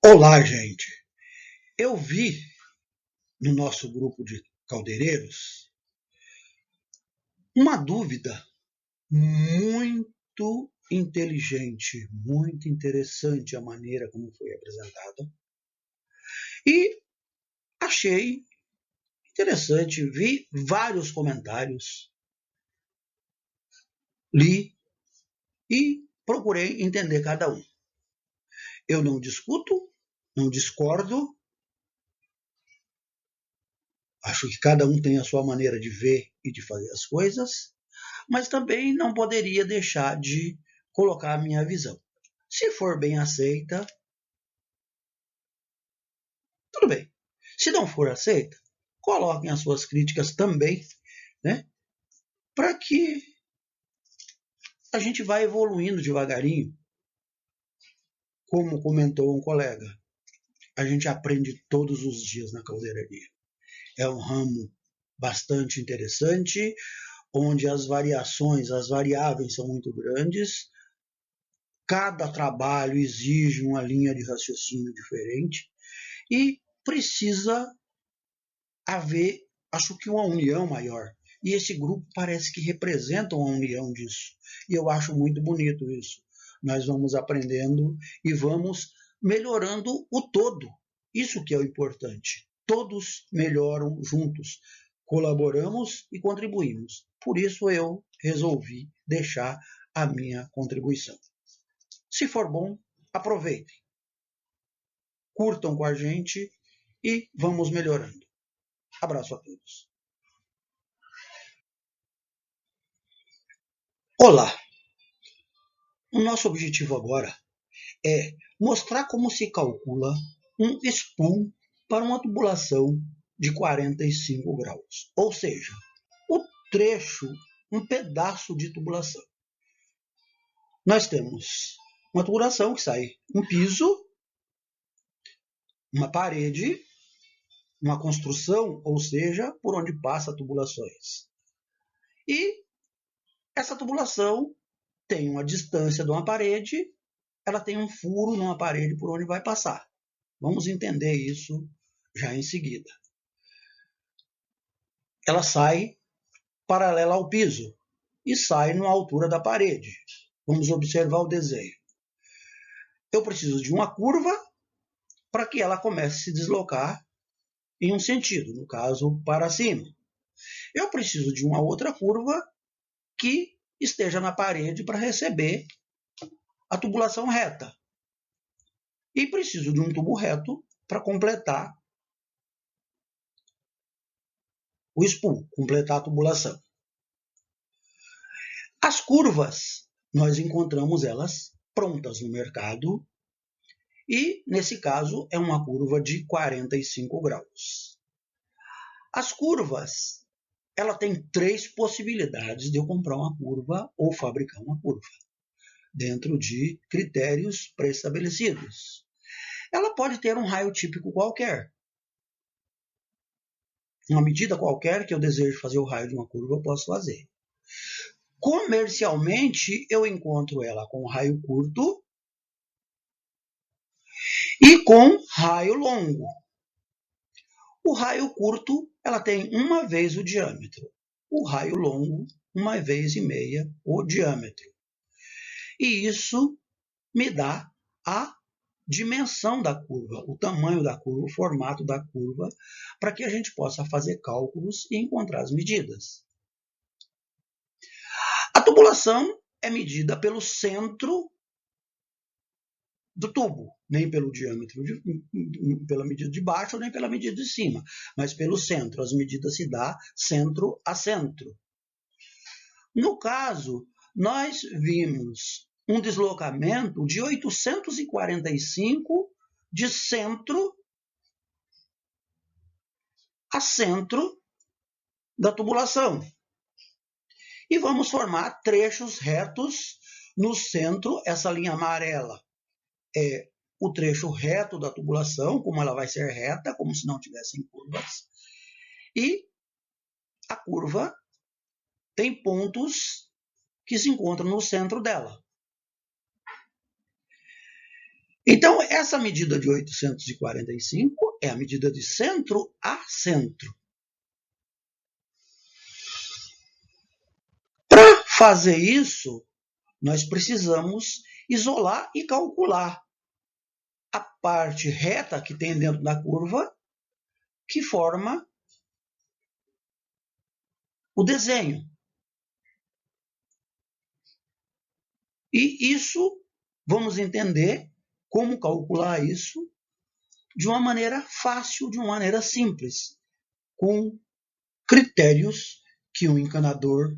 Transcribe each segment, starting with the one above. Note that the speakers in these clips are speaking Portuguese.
Olá, gente. Eu vi no nosso grupo de caldeireiros uma dúvida muito inteligente, muito interessante a maneira como foi apresentada. E achei interessante, vi vários comentários, li e procurei entender cada um. Eu não discuto, não discordo. Acho que cada um tem a sua maneira de ver e de fazer as coisas, mas também não poderia deixar de colocar a minha visão. Se for bem aceita, tudo bem. Se não for aceita, coloquem as suas críticas também, né? Para que a gente vá evoluindo devagarinho. Como comentou um colega, a gente aprende todos os dias na caldeiraria. É um ramo bastante interessante, onde as variações, as variáveis são muito grandes. Cada trabalho exige uma linha de raciocínio diferente e precisa haver, acho que uma união maior. E esse grupo parece que representa uma união disso. E eu acho muito bonito isso. Nós vamos aprendendo e vamos melhorando o todo. Isso que é o importante. Todos melhoram juntos. Colaboramos e contribuímos. Por isso eu resolvi deixar a minha contribuição. Se for bom, aproveitem. Curtam com a gente e vamos melhorando. Abraço a todos. Olá! O nosso objetivo agora é mostrar como se calcula um spool para uma tubulação de 45 graus, ou seja, o trecho, um pedaço de tubulação. Nós temos uma tubulação que sai um piso, uma parede, uma construção, ou seja, por onde passa tubulações. E essa tubulação tem uma distância de uma parede, ela tem um furo numa parede por onde vai passar. Vamos entender isso já em seguida. Ela sai paralela ao piso e sai na altura da parede. Vamos observar o desenho. Eu preciso de uma curva para que ela comece a se deslocar em um sentido, no caso, para cima. Eu preciso de uma outra curva que esteja na parede para receber a tubulação reta. E preciso de um tubo reto para completar o spool, completar a tubulação. As curvas, nós encontramos elas prontas no mercado e, nesse caso, é uma curva de 45 graus. As curvas, ela tem 3 possibilidades de eu comprar uma curva ou fabricar uma curva, dentro de critérios pré-estabelecidos. Ela pode ter um raio típico qualquer. Uma medida qualquer que eu desejo fazer o raio de uma curva, eu posso fazer. Comercialmente, eu encontro ela com raio curto e com raio longo. O raio curto, ela tem uma vez o diâmetro. O raio longo, uma vez e meia o diâmetro. E isso me dá a dimensão da curva, o tamanho da curva, o formato da curva, para que a gente possa fazer cálculos e encontrar as medidas. A tubulação é medida pelo centro do tubo, nem pelo diâmetro, pela medida de baixo, nem pela medida de cima, mas pelo centro. As medidas se dá centro a centro. No caso, nós vimos um deslocamento de 845 de centro a centro da tubulação. E vamos formar trechos retos no centro. Essa linha amarela é o trecho reto da tubulação, como ela vai ser reta, como se não tivessem curvas. E a curva tem pontos que se encontram no centro dela. Então, essa medida de 845 é a medida de centro a centro. Para fazer isso, nós precisamos isolar e calcular a parte reta que tem dentro da curva, que forma o desenho. E isso, vamos entender como calcular isso de uma maneira fácil, de uma maneira simples, com critérios que o encanador,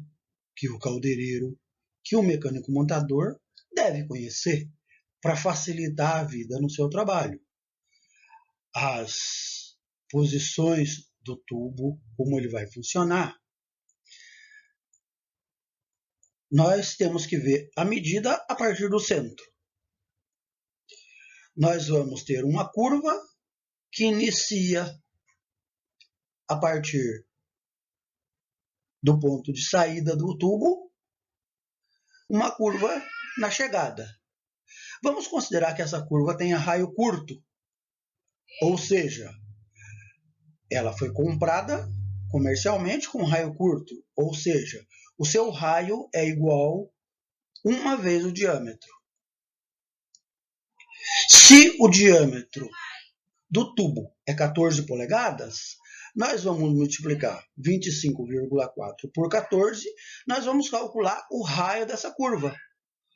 que o caldeireiro, que o mecânico montador deve conhecer para facilitar a vida no seu trabalho. As posições do tubo, como ele vai funcionar. Nós temos que ver a medida a partir do centro. Nós vamos ter uma curva que inicia a partir do ponto de saída do tubo, uma curva na chegada. Vamos considerar que essa curva tenha raio curto, ou seja, ela foi comprada comercialmente com raio curto, ou seja, o seu raio é igual uma vez o diâmetro. Se o diâmetro do tubo é 14 polegadas, nós vamos multiplicar 25,4 por 14, nós vamos calcular o raio dessa curva,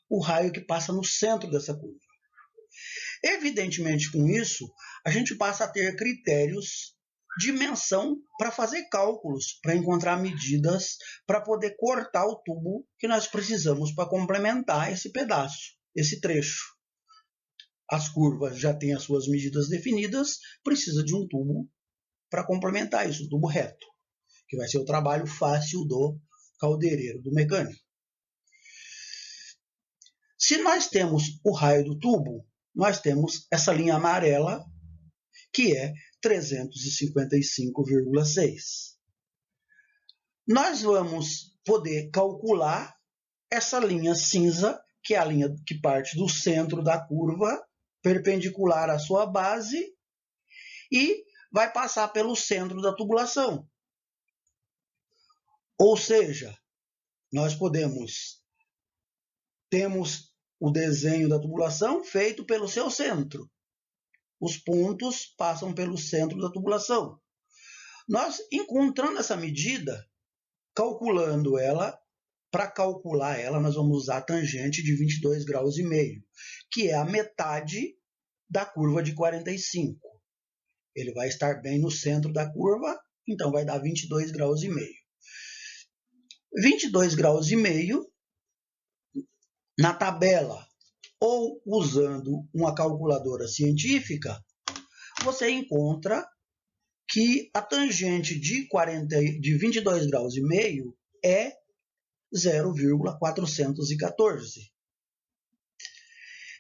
o raio que passa no centro dessa curva. Evidentemente, com isso, a gente passa a ter critérios de dimensão para fazer cálculos, para encontrar medidas, para poder cortar o tubo que nós precisamos para complementar esse pedaço, esse trecho. As curvas já têm as suas medidas definidas, precisa de um tubo para complementar isso, um tubo reto, que vai ser o trabalho fácil do caldeireiro, do mecânico. Se nós temos o raio do tubo, nós temos essa linha amarela, que é 355,6. Nós vamos poder calcular essa linha cinza, que é a linha que parte do centro da curva, perpendicular à sua base, e vai passar pelo centro da tubulação. Ou seja, nós temos o desenho da tubulação feito pelo seu centro. Os pontos passam pelo centro da tubulação. Nós, encontrando essa medida, calculando ela, para calcular ela, nós vamos usar a tangente de 22 graus e meio, que é a metade da curva de 45. Ele vai estar bem no centro da curva, então vai dar 22 graus e meio. 22 graus e meio, na tabela, ou usando uma calculadora científica, você encontra que a tangente de 22 graus e meio é 0,414.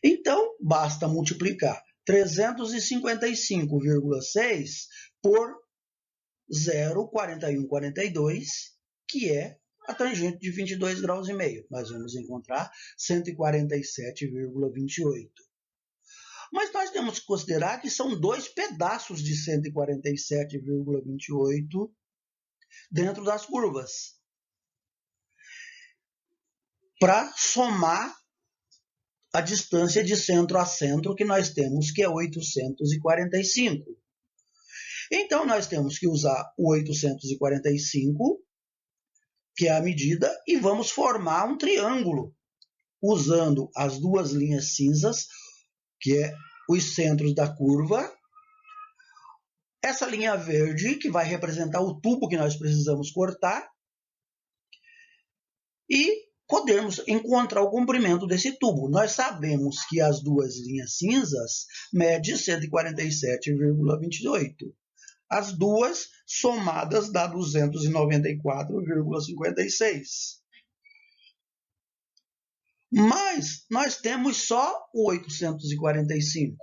Então, basta multiplicar 355,6 por 0,4142, que é a tangente de 22 graus e meio. Nós vamos encontrar 147,28. Mas nós temos que considerar que são dois pedaços de 147,28 dentro das curvas, para somar a distância de centro a centro que nós temos, que é 845. Então, nós temos que usar o 845, que é a medida, e vamos formar um triângulo, usando as duas linhas cinzas, que é os centros da curva, essa linha verde, que vai representar o tubo que nós precisamos cortar, e podemos encontrar o comprimento desse tubo. Nós sabemos que as duas linhas cinzas medem 147,28. As duas somadas dá 294,56. Mas nós temos só o 845.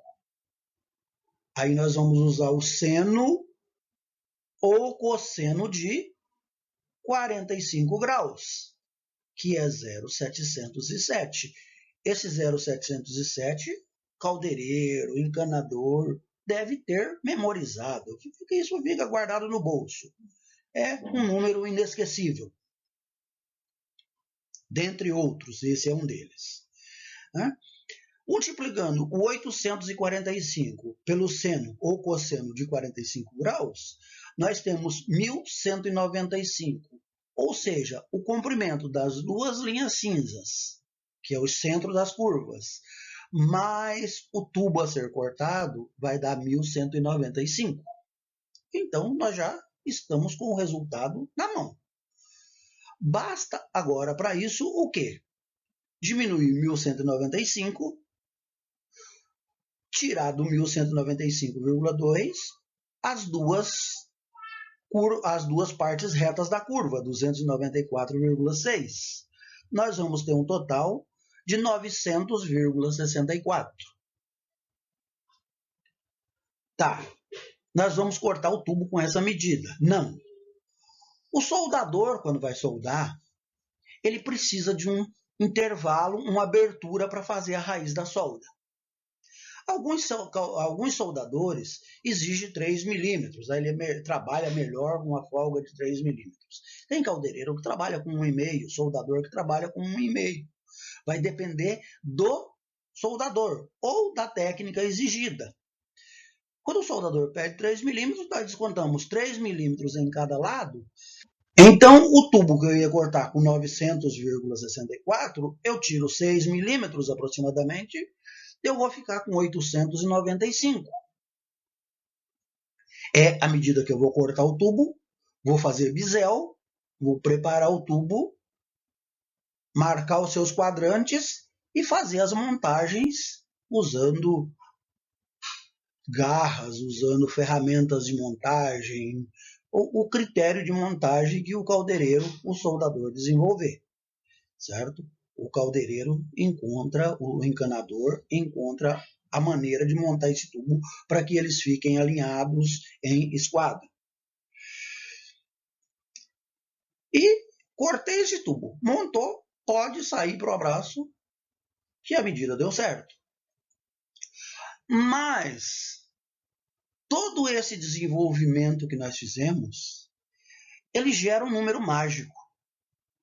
Aí nós vamos usar o seno ou cosseno de 45 graus, que é 0,707. Esse 0,707 caldeireiro, encanador, deve ter memorizado, porque isso fica guardado no bolso. É um número inesquecível. Dentre outros, esse é um deles. Multiplicando o 845 pelo seno ou cosseno de 45 graus, nós temos 1195. Ou seja, o comprimento das duas linhas cinzas, que é o centro das curvas, mais o tubo a ser cortado, vai dar 1195. Então, nós já estamos com o resultado na mão. Basta agora para isso o quê? Diminuir 1195, tirar do 1195,2 as duas partes retas da curva, 294,6. Nós vamos ter um total de 900,64. Tá, nós vamos cortar o tubo com essa medida. Não. O soldador, quando vai soldar, ele precisa de um intervalo, uma abertura para fazer a raiz da solda. Alguns soldadores exigem 3 milímetros, aí ele trabalha melhor com uma folga de 3 milímetros. Tem caldeireiro que trabalha com 1,5, soldador que trabalha com 1,5. Vai depender do soldador ou da técnica exigida. Quando o soldador pede 3 milímetros, nós descontamos 3 milímetros em cada lado. Então, o tubo que eu ia cortar com 900,64, eu tiro 6 milímetros aproximadamente, eu vou ficar com 895. É a medida que eu vou cortar o tubo, vou fazer bisel, vou preparar o tubo, marcar os seus quadrantes e fazer as montagens usando garras, usando ferramentas de montagem, o critério de montagem que o caldeireiro, o soldador, desenvolver, certo? O caldeireiro encontra, o encanador encontra a maneira de montar esse tubo para que eles fiquem alinhados em esquadra. E cortei esse tubo. Montou, pode sair para o abraço, que a medida deu certo. Mas todo esse desenvolvimento que nós fizemos, ele gera um número mágico.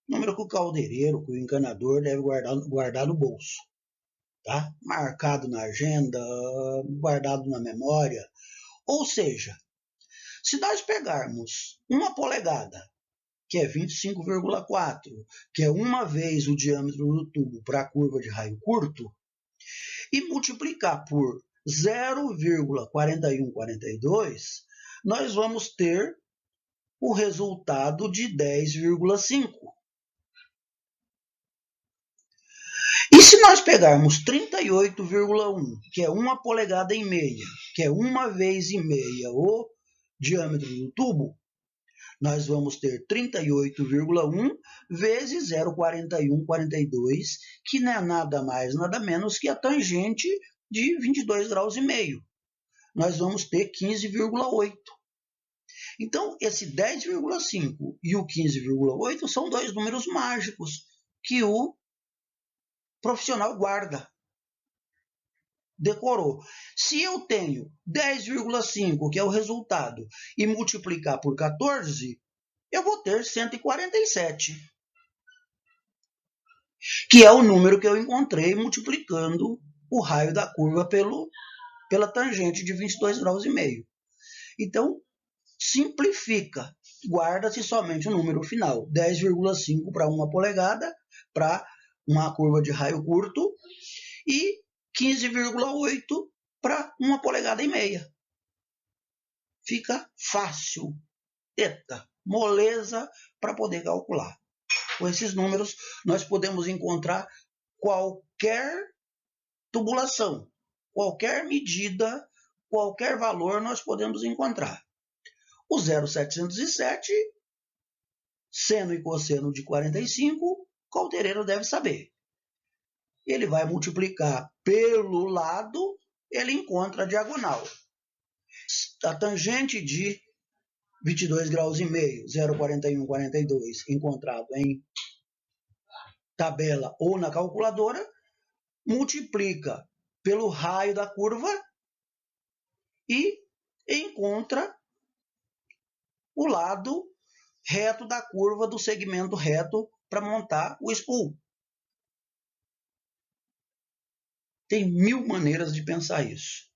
Número que o caldeireiro, que o encanador deve guardar no bolso. Tá? Marcado na agenda, guardado na memória. Ou seja, se nós pegarmos uma polegada, que é 25,4, que é uma vez o diâmetro do tubo para a curva de raio curto, e multiplicar por 0,4142, nós vamos ter o resultado de 10,5. E se nós pegarmos 38,1, que é uma polegada e meia, que é uma vez e meia o diâmetro do tubo, nós vamos ter 38,1 vezes 0,4142, que não é nada mais, nada menos que a tangente de 22 graus e meio. Nós vamos ter 15,8. Então, esse 10,5 e o 15,8 são dois números mágicos que o profissional guarda. Decorou. Se eu tenho 10,5, que é o resultado, e multiplicar por 14, eu vou ter 147, que é o número que eu encontrei multiplicando o raio da curva pela tangente de 22 graus e meio. Então, simplifica. Guarda-se somente o número final, 10,5 para uma polegada, para uma curva de raio curto, e 15,8 para uma polegada e meia. Fica fácil, moleza para poder calcular. Com esses números, nós podemos encontrar qualquer tubulação, qualquer medida, qualquer valor nós podemos encontrar. O 0,707, seno e cosseno de 45, o caldeireiro deve saber. Ele vai multiplicar pelo lado, ele encontra a diagonal. A tangente de 22 graus e meio, 0,4142, encontrado em tabela ou na calculadora, multiplica pelo raio da curva e encontra o lado reto da curva do segmento reto para montar o spool. Tem 1000 maneiras de pensar isso.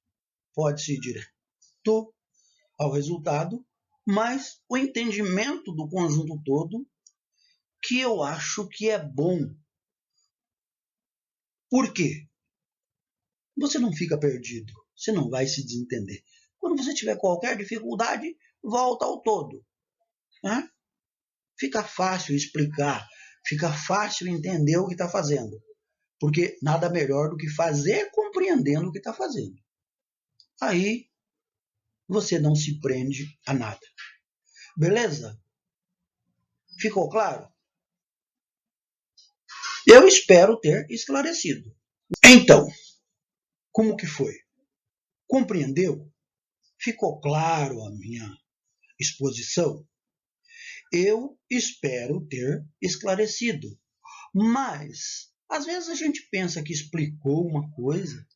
Pode-se ir direto ao resultado, mas o entendimento do conjunto todo que eu acho que é bom. Por quê? Você não fica perdido, você não vai se desentender. Quando você tiver qualquer dificuldade, volta ao todo. Né? Fica fácil explicar, fica fácil entender o que está fazendo. Porque nada melhor do que fazer compreendendo o que está fazendo. Aí você não se prende a nada. Beleza? Ficou claro? Eu espero ter esclarecido. Então, como que foi? Compreendeu? Ficou claro a minha exposição? Eu espero ter esclarecido. Mas, às vezes a gente pensa que explicou uma coisa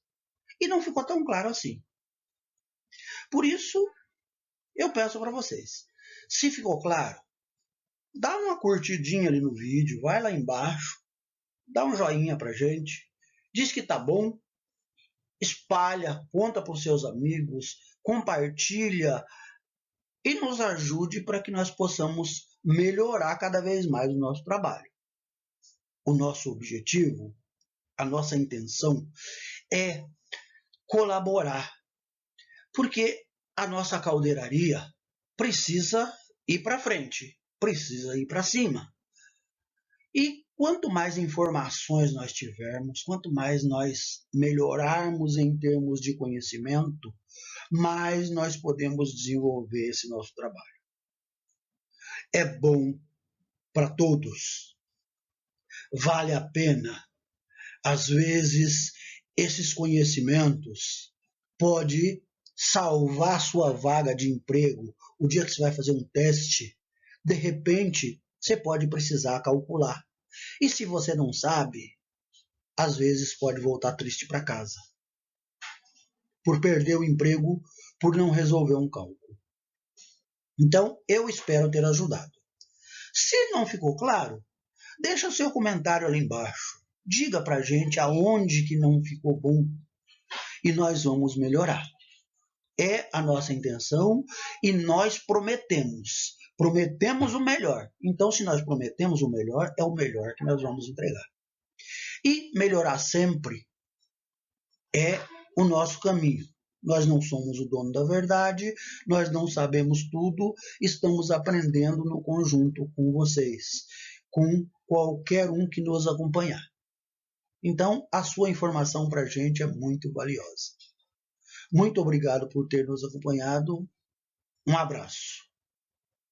e não ficou tão claro assim. Por isso, eu peço para vocês, se ficou claro, dá uma curtidinha ali no vídeo, vai lá embaixo, dá um joinha pra gente, diz que tá bom, espalha, conta para os seus amigos, compartilha e nos ajude para que nós possamos melhorar cada vez mais o nosso trabalho. O nosso objetivo, a nossa intenção é colaborar, porque a nossa caldeiraria precisa ir para frente, precisa ir para cima. E quanto mais informações nós tivermos, quanto mais nós melhorarmos em termos de conhecimento, mais nós podemos desenvolver esse nosso trabalho. É bom para todos. Vale a pena. Às vezes, esses conhecimentos podem salvar sua vaga de emprego. O dia que você vai fazer um teste, de repente, você pode precisar calcular. E se você não sabe, às vezes pode voltar triste para casa. Por perder o emprego, por não resolver um cálculo. Então, eu espero ter ajudado. Se não ficou claro, deixa o seu comentário ali embaixo. Diga para a gente aonde que não ficou bom e nós vamos melhorar. É a nossa intenção e nós prometemos. Prometemos o melhor. Então, se nós prometemos o melhor, é o melhor que nós vamos entregar. E melhorar sempre é o nosso caminho. Nós não somos o dono da verdade, nós não sabemos tudo, estamos aprendendo no conjunto com vocês, com qualquer um que nos acompanhar. Então, a sua informação para a gente é muito valiosa. Muito obrigado por ter nos acompanhado. Um abraço.